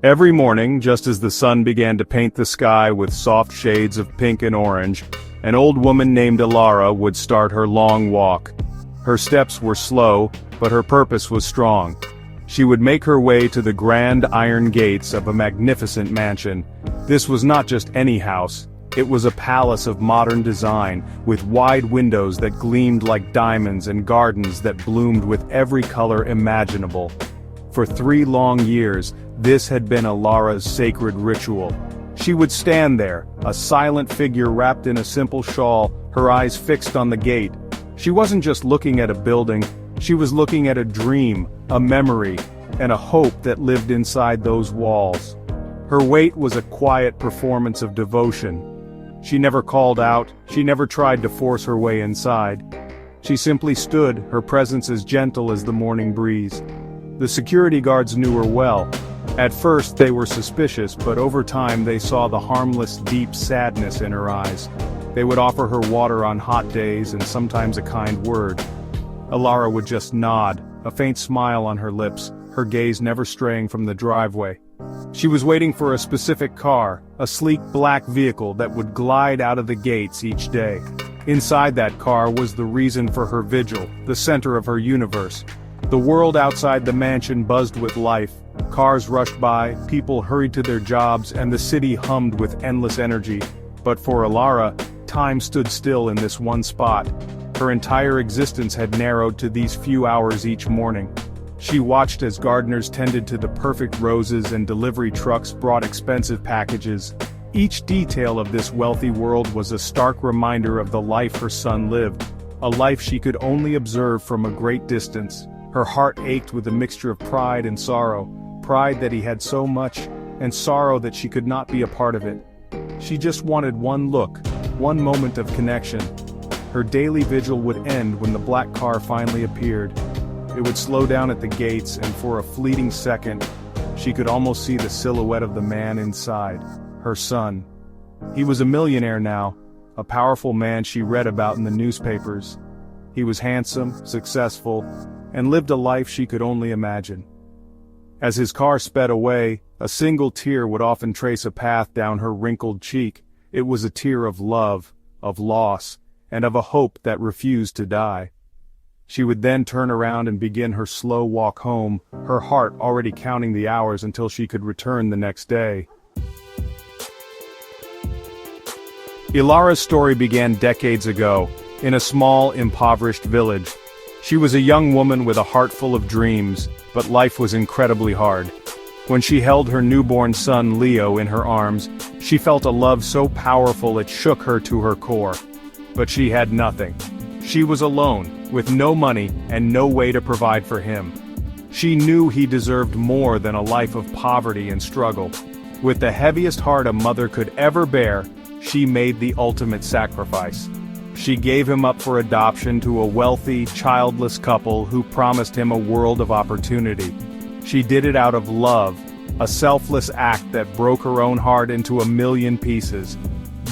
Every morning, just as the sun began to paint the sky with soft shades of pink and orange, an old woman named Ilara would start her long walk. Her steps were slow, but her purpose was strong. She would make her way to the grand iron gates of a magnificent mansion. This was not just any house. It was a palace of modern design, with wide windows that gleamed like diamonds and gardens that bloomed with every color imaginable. For 3 long years, this had been Ilara's sacred ritual. She would stand there, a silent figure wrapped in a simple shawl, her eyes fixed on the gate. She wasn't just looking at a building, she was looking at a dream, a memory, and a hope that lived inside those walls. Her wait was a quiet performance of devotion. She never called out, she never tried to force her way inside. She simply stood, her presence as gentle as the morning breeze. The security guards knew her well. At first they were suspicious, but over time they saw the harmless, deep sadness in her eyes. They would offer her water on hot days and sometimes a kind word. Ilara would just nod, a faint smile on her lips, her gaze never straying from the driveway. She was waiting for a specific car, a sleek black vehicle that would glide out of the gates each day. Inside that car was the reason for her vigil, the center of her universe. The world outside the mansion buzzed with life. Cars rushed by, people hurried to their jobs, and the city hummed with endless energy. But for Ilara, time stood still in this one spot. Her entire existence had narrowed to these few hours each morning. She watched as gardeners tended to the perfect roses and delivery trucks brought expensive packages. Each detail of this wealthy world was a stark reminder of the life her son lived, a life she could only observe from a great distance. Her heart ached with a mixture of pride and sorrow, pride that he had so much, and sorrow that she could not be a part of it. She just wanted one look, one moment of connection. Her daily vigil would end when the black car finally appeared. It would slow down at the gates, and for a fleeting second, she could almost see the silhouette of the man inside, her son. He was a millionaire now, a powerful man she read about in the newspapers. He was handsome, successful, and lived a life she could only imagine. As his car sped away, a single tear would often trace a path down her wrinkled cheek. It was a tear of love, of loss, and of a hope that refused to die. She would then turn around and begin her slow walk home, her heart already counting the hours until she could return the next day. Ilara's story began decades ago, in a small, impoverished village. She was a young woman with a heart full of dreams, but life was incredibly hard. When she held her newborn son Leo in her arms, she felt a love so powerful it shook her to her core. But she had nothing. She was alone, with no money and no way to provide for him. She knew he deserved more than a life of poverty and struggle. With the heaviest heart a mother could ever bear, she made the ultimate sacrifice. She gave him up for adoption to a wealthy, childless couple who promised him a world of opportunity. She did it out of love, a selfless act that broke her own heart into 1,000,000 pieces.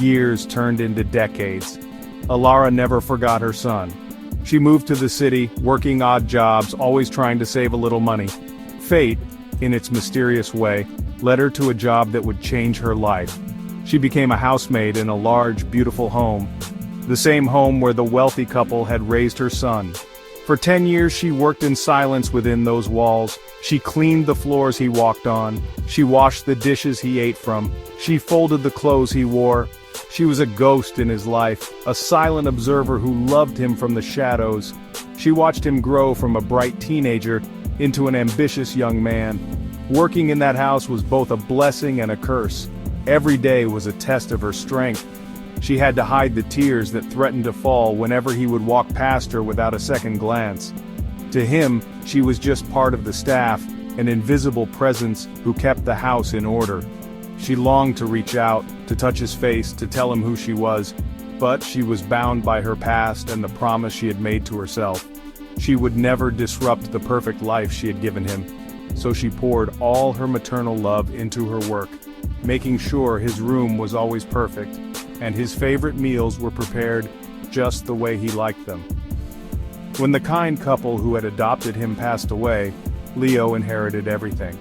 Years turned into decades. Ilara never forgot her son. She moved to the city, working odd jobs, always trying to save a little money. Fate, in its mysterious way, led her to a job that would change her life. She became a housemaid in a large, beautiful home. The same home where the wealthy couple had raised her son. For 10 years she worked in silence within those walls. She cleaned the floors he walked on. She washed the dishes he ate from. She folded the clothes he wore. She was a ghost in his life, a silent observer who loved him from the shadows. She watched him grow from a bright teenager into an ambitious young man. Working in that house was both a blessing and a curse. Every day was a test of her strength. She had to hide the tears that threatened to fall whenever he would walk past her without a second glance. To him, she was just part of the staff, an invisible presence who kept the house in order. She longed to reach out, to touch his face, to tell him who she was, but she was bound by her past and the promise she had made to herself. She would never disrupt the perfect life she had given him, so she poured all her maternal love into her work, making sure his room was always perfect, and his favorite meals were prepared just the way he liked them. When the kind couple who had adopted him passed away, Leo inherited everything.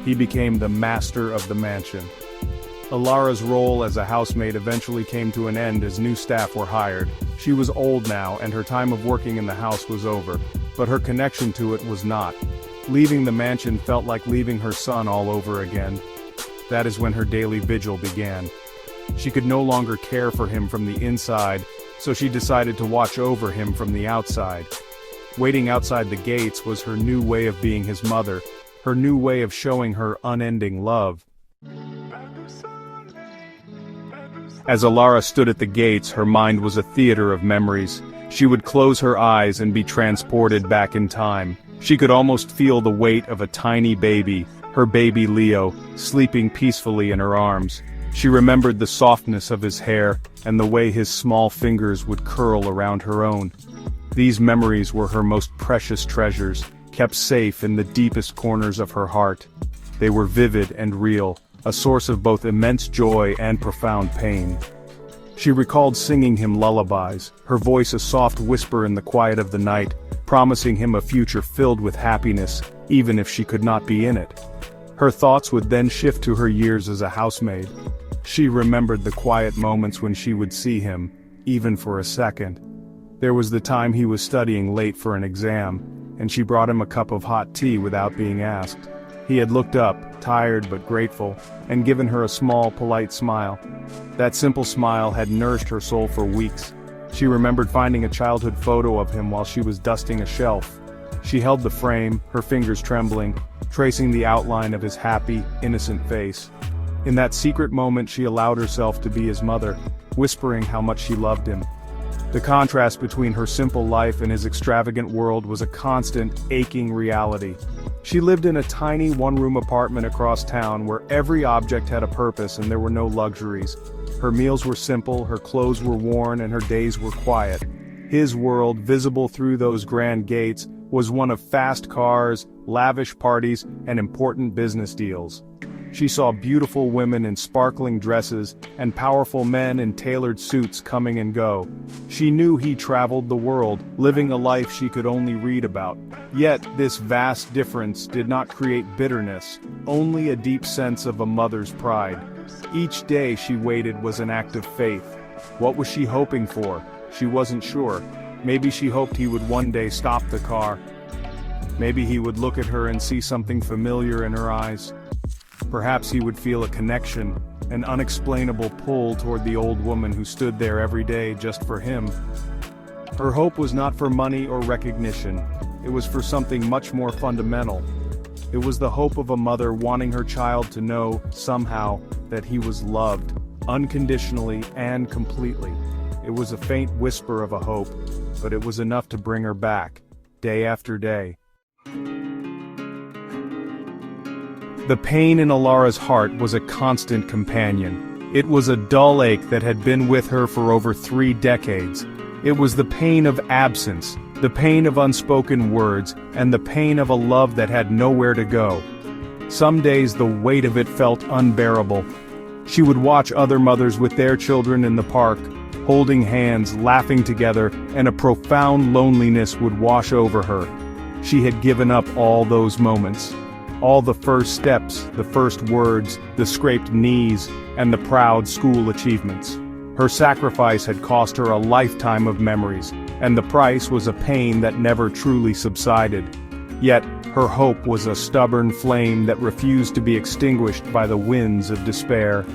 He became the master of the mansion. Alara's role as a housemaid eventually came to an end as new staff were hired. She was old now, and her time of working in the house was over, but her connection to it was not. Leaving the mansion felt like leaving her son all over again. That is when her daily vigil began. She could no longer care for him from the inside, so she decided to watch over him from the outside. Waiting outside the gates was her new way of being his mother, her new way of showing her unending love. As Alara stood at the gates, her mind was a theater of memories. She would close her eyes and be transported back in time. She could almost feel the weight of a tiny baby, her baby Leo, sleeping peacefully in her arms. She remembered the softness of his hair, and the way his small fingers would curl around her own. These memories were her most precious treasures, kept safe in the deepest corners of her heart. They were vivid and real, a source of both immense joy and profound pain. She recalled singing him lullabies, her voice a soft whisper in the quiet of the night, promising him a future filled with happiness, even if she could not be in it. Her thoughts would then shift to her years as a housemaid. She remembered the quiet moments when she would see him, even for a second. There was the time he was studying late for an exam, and she brought him a cup of hot tea without being asked. He had looked up, tired but grateful, and given her a small, polite smile. That simple smile had nourished her soul for weeks. She remembered finding a childhood photo of him while she was dusting a shelf. She held the frame, her fingers trembling, tracing the outline of his happy, innocent face. In that secret moment she allowed herself to be his mother, whispering how much she loved him. The contrast between her simple life and his extravagant world was a constant, aching reality. She lived in a tiny one-room apartment across town where every object had a purpose and there were no luxuries. Her meals were simple, her clothes were worn, and her days were quiet. His world, visible through those grand gates, was one of fast cars, lavish parties, and important business deals. She saw beautiful women in sparkling dresses, and powerful men in tailored suits coming and go. She knew he traveled the world, living a life she could only read about. Yet, this vast difference did not create bitterness, only a deep sense of a mother's pride. Each day she waited was an act of faith. What was she hoping for? She wasn't sure. Maybe she hoped he would one day stop the car. Maybe he would look at her and see something familiar in her eyes. Perhaps he would feel a connection, an unexplainable pull toward the old woman who stood there every day just for him. Her hope was not for money or recognition. It was for something much more fundamental. It was the hope of a mother wanting her child to know, somehow, that he was loved, unconditionally and completely. It was a faint whisper of a hope, but it was enough to bring her back, day after day. The pain in Alara's heart was a constant companion. It was a dull ache that had been with her for over 3 decades. It was the pain of absence, the pain of unspoken words, and the pain of a love that had nowhere to go. Some days the weight of it felt unbearable. She would watch other mothers with their children in the park, holding hands, laughing together, and a profound loneliness would wash over her. She had given up all those moments. All the first steps, the first words, the scraped knees, and the proud school achievements. Her sacrifice had cost her a lifetime of memories, and the price was a pain that never truly subsided. Yet, her hope was a stubborn flame that refused to be extinguished by the winds of despair.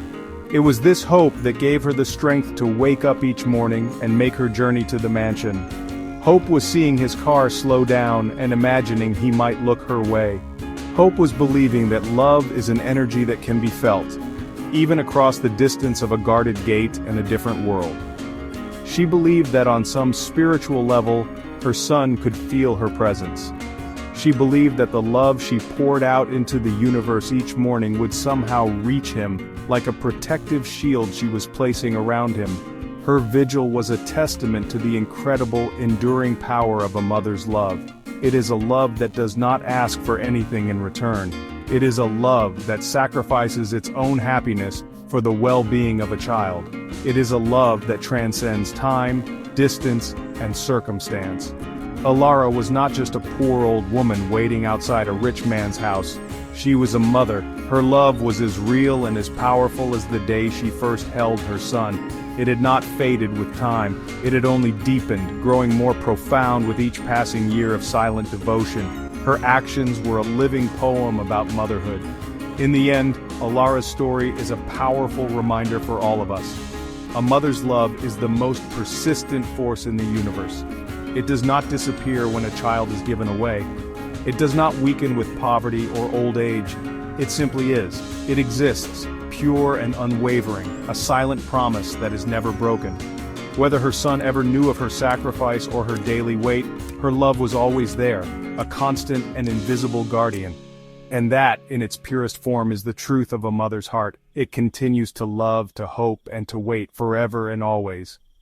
It was this hope that gave her the strength to wake up each morning and make her journey to the mansion. Hope was seeing his car slow down and imagining he might look her way. Hope was believing that love is an energy that can be felt, even across the distance of a guarded gate and a different world. She believed that on some spiritual level, her son could feel her presence. She believed that the love she poured out into the universe each morning would somehow reach him, like a protective shield she was placing around him. Her vigil was a testament to the incredible, enduring power of a mother's love. It is a love that does not ask for anything in return. It is a love that sacrifices its own happiness for the well-being of a child. It is a love that transcends time, distance, and circumstance. Alara was not just a poor old woman waiting outside a rich man's house. She was a mother. Her love was as real and as powerful as the day she first held her son. It had not faded with time, it had only deepened, growing more profound with each passing year of silent devotion. Her actions were a living poem about motherhood. In the end, Alara's story is a powerful reminder for all of us. A mother's love is the most persistent force in the universe. It does not disappear when a child is given away. It does not weaken with poverty or old age. It simply is. It exists, pure and unwavering, a silent promise that is never broken. Whether her son ever knew of her sacrifice or her daily wait, her love was always there, a constant and invisible guardian. And that, in its purest form, is the truth of a mother's heart. It continues to love, to hope, and to wait forever and always.